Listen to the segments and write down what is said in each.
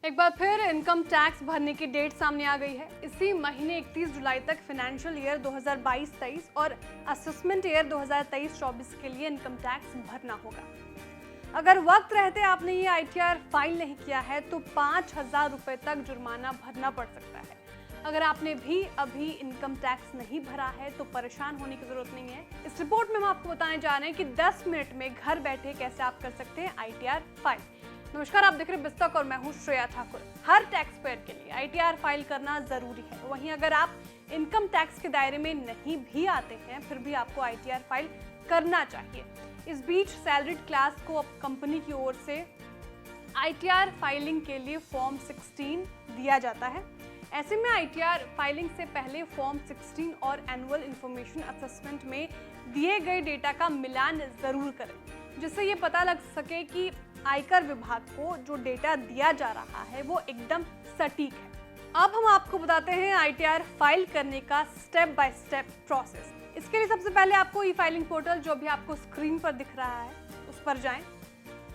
एक बार फिर income tax भरने की डेट सामने आ गई है। इसी महीने 31 जुलाई तक फाइनेंशियल ईयर 2022-23 और असेसमेंट ईयर 2023-24 के लिए इनकम टैक्स भरना होगा। अगर वक्त रहते आपने ये ITR फाइल नहीं किया है तो 5,000 रुपये तक जुर्माना भरना पड़ सकता है। अगर आपने भी अभी इनकम टैक्स नहीं भरा है तो परेशान होने की जरूरत नहीं है। इस रिपोर्ट में हम आपको बताने जा रहे हैं कि 10 मिनट में घर बैठे कैसे आप कर सकते हैं ITR फाइल। नमस्कार, आप देख रहे हैं बिस्तक और मैं हूं श्रेया ठाकुर। हर टैक्स पेयर के लिए ITR फाइल करना जरूरी है। वहीं अगर आप इनकम टैक्स के दायरे में नहीं भी आते हैं फिर भी आपको ITR फाइल करना चाहिए। इस बीच सैलरीड क्लास को अब कंपनी की ओर से ITR फाइलिंग के लिए फॉर्म 16 दिया जाता है। ऐसे में ITR फाइलिंग से पहले फॉर्म 16 और एनुअल इंफॉर्मेशन असेसमेंट में दिए गए डेटा का मिलान जरूर करें, जिससे ये पता लग सके कि आयकर विभाग को जो डेटा दिया जा रहा है वो एकदम सटीक है। अब हम आपको बताते हैं ITR फाइल करने का स्टेप बाय स्टेप प्रोसेस। इसके लिए सबसे पहले आपको ई फाइलिंग पोर्टल जो भी आपको स्क्रीन पर दिख रहा है उस पर जाएं।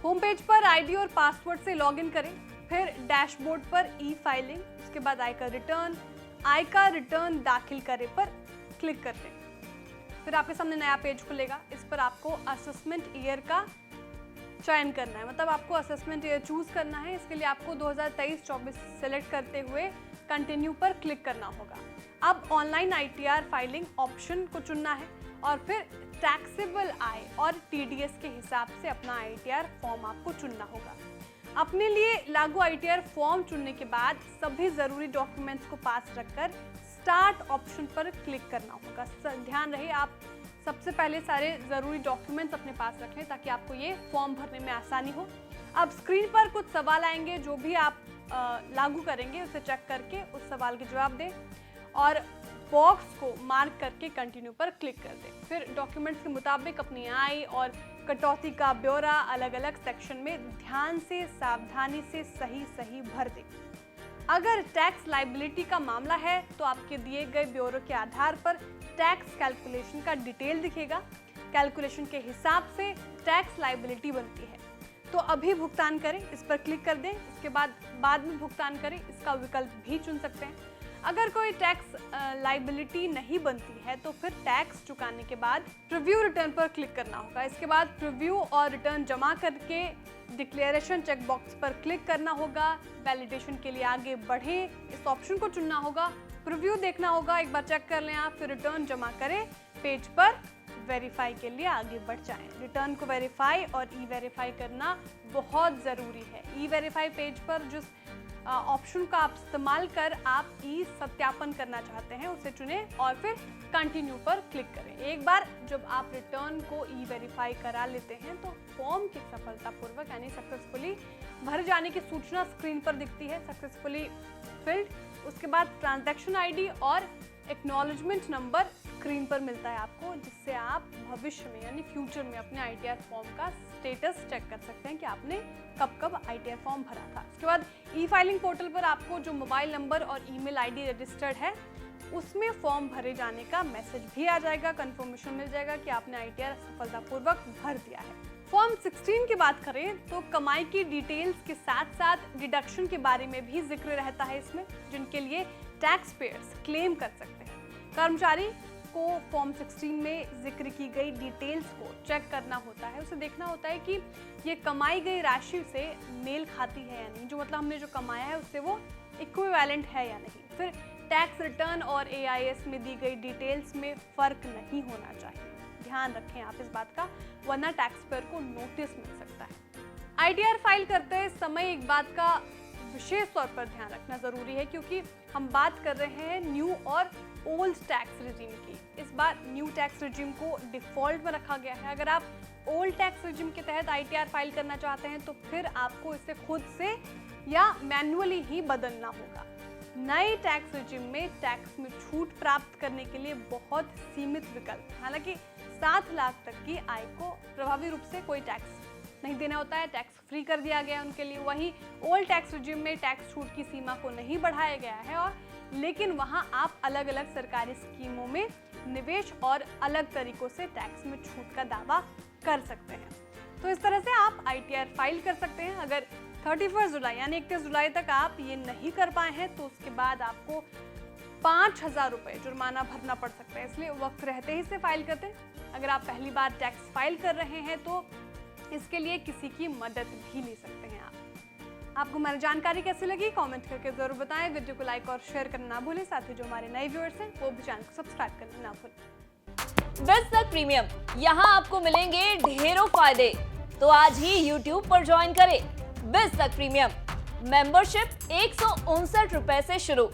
होम पेज पर ID और पासवर्ड से लॉगिन करें, फिर डैशबोर्ड पर ई फाइलिंग, उसके बाद आयकर रिटर्न दाखिल करें पर क्लिक कर दें। फिर आपके सामने नया पेज खुलेगा। इस पर आपको असेसमेंट ईयर का चयन करना है, मतलब आपको असेसमेंट ईयर चूज करना है। इसके लिए आपको 2023-24 सेलेक्ट करते हुए कंटिन्यू पर क्लिक करना होगा। अब ऑनलाइन ITR फाइलिंग ऑप्शन को चुनना है और फिर टैक्सेबल आय और TDS के हिसाब से अपना ITR फॉर्म आपको चुनना होगा। अपने लिए लागू ITR फॉर्म चुनने के बाद सभी जरूरी डॉक्यूमेंट्स को पास रखकर स्टार्ट ऑप्शन पर क्लिक करना होगा। ध्यान रहे आप सबसे पहले सारे जरूरी डॉक्यूमेंट्स अपने पास रखें ताकि आपको ये फॉर्म भरने में आसानी हो। अब स्क्रीन पर कुछ सवाल आएंगे, जो भी आप लागू करेंगे उसे चेक करके उस सवाल के जवाब दें और बॉक्स को मार्क करके कंटिन्यू पर क्लिक कर दें। फिर डॉक्यूमेंट्स के मुताबिक अपनी आय और कटौती का ब्यौरा अलग अलग सेक्शन में ध्यान से सावधानी से सही भर दें। अगर टैक्स लायबिलिटी का मामला है तो आपके दिए गए ब्यौरे के आधार पर टैक्स कैलकुलेशन का डिटेल दिखेगा। कैलकुलेशन के हिसाब से टैक्स लायबिलिटी बनती है तो अभी भुगतान करें, इस पर क्लिक कर दें। इसके बाद में भुगतान करें, इसका विकल्प भी चुन सकते हैं। अगर कोई टैक्स लायबिलिटी नहीं बनती है तो फिर टैक्स चुकाने के बाद प्रीव्यू रिटर्न पर क्लिक करना होगा। इसके बाद प्रीव्यू और रिटर्न जमा करके डिक्लेरेशन चेक बॉक्स पर क्लिक करना होगा। वैलिडेशन के लिए आगे बढ़े, इस ऑप्शन को चुनना होगा। प्रीव्यू देखना होगा, एक बार चेक कर लें आप, फिर रिटर्न जमा करें। पेज पर वेरीफाई के लिए आगे बढ़ जाएं। रिटर्न को वेरीफाई और ई वेरीफाई करना बहुत ज़रूरी है। ई वेरीफाई पेज पर जिस ऑप्शन का आप इस्तेमाल कर आप ई सत्यापन करना चाहते हैं उसे चुनें और फिर कंटिन्यू पर क्लिक करें। एक बार जब आप रिटर्न को ई वेरीफाई करा लेते हैं तो फॉर्म की सफलतापूर्वक यानी सक्सेसफुली भर जाने की सूचना स्क्रीन पर दिखती है, सक्सेसफुली फिल्ड। उसके बाद ट्रांजैक्शन ID और एक्नॉलेजमेंट नंबर स्क्रीन पर मिलता है आपको, जिससे आप भविष्य में यानी फ्यूचर में अपने ITR फॉर्म का स्टेटस चेक कर सकते हैं कि आपने कब ITR फॉर्म भरा था। उसके बाद ई फाइलिंग पोर्टल पर आपको जो मोबाइल नंबर और ईमेल ID रजिस्टर्ड है उसमें फॉर्म भरे जाने का मैसेज भी आ जाएगा, कंफर्मेशन मिल जाएगा कि आपने ITR सफलतापूर्वक भर दिया है। फॉर्म 16 की बात करें तो कमाई की डिटेल्स के साथ साथ डिडक्शन के बारे में भी जिक्र रहता है इसमें, जिनके लिए टैक्स पेयर्स क्लेम कर सकते हैं। कर्मचारी को फॉर्म 16 में जिक्र की गई डिटेल्स को चेक करना होता है। उसे देखना होता है कि ये कमाई गई राशि से मेल खाती है या नहीं, जो मतलब हमने जो कमाया है उससे वो इक्विवेलेंट है या नहीं। फिर टैक्स रिटर्न और AIS में दी गई डिटेल्स में फर्क नहीं होना चाहिए। ध्यान रखें आप इस बात का, वरना टैक्स पेयर को नोटिस मिल सकता है। ITR फाइल करते समय एक बात का विशेष तौर पर ध्यान रखना जरूरी है, क्योंकि हम बात कर रहे हैं न्यू और ओल्ड टैक्स रिजीम की। इस बार न्यू टैक्स रिजीम को डिफॉल्ट में रखा गया है। अगर आप ओल्ड टैक्स रिजीम के तहत ITR फाइल करना चाहते हैं तो फिर आपको इसे खुद से या मैन्युअली ही बदलना होगा। नए टैक्स रिजीम में टैक्स में छूट प्राप्त करने के लिए बहुत सीमित विकल्प, हालांकि 7 लाख तक की आय को प्रभावी रूप से कोई टैक्स नहीं देना होता है, टैक्स फ्री कर दिया गया है उनके लिए। वहीं ओल्ड टैक्स रिजीम में टैक्स छूट की सीमा को नहीं बढ़ाया गया है और लेकिन वहां आप अलग अलग सरकारी स्कीमों में निवेश और अलग तरीकों से टैक्स में छूट का दावा कर सकते हैं। तो इस तरह से आप ITR फाइल कर सकते हैं। अगर 31 जुलाई यानी 31 जुलाई तक आप ये नहीं कर पाए हैं तो उसके बाद आपको 5,000 रुपये जुर्माना भरना पड़ सकता है। इसलिए वक्त रहते ही इसे फाइल करते हैं। अगर आप पहली बार टैक्स फाइल कर रहे हैं तो इसके लिए किसी की मदद भी ले सकते हैं आप। आपको हमारी जानकारी कैसी लगी कमेंट करके जरूर बताएं। वीडियो को लाइक और शेयर करना ना भूलें। साथ ही जो हमारे नए व्यूअर्स हैं वो भी चैनल को सब्सक्राइब करना ना भूलें। बिज़ तक प्रीमियम, यहाँ आपको मिलेंगे ढेरों फायदे। तो आज ही YouTube पर ज्वाइन करें। बिज़ तक प्रीमियम मेंबरशिप 159 रुपए से शुरू।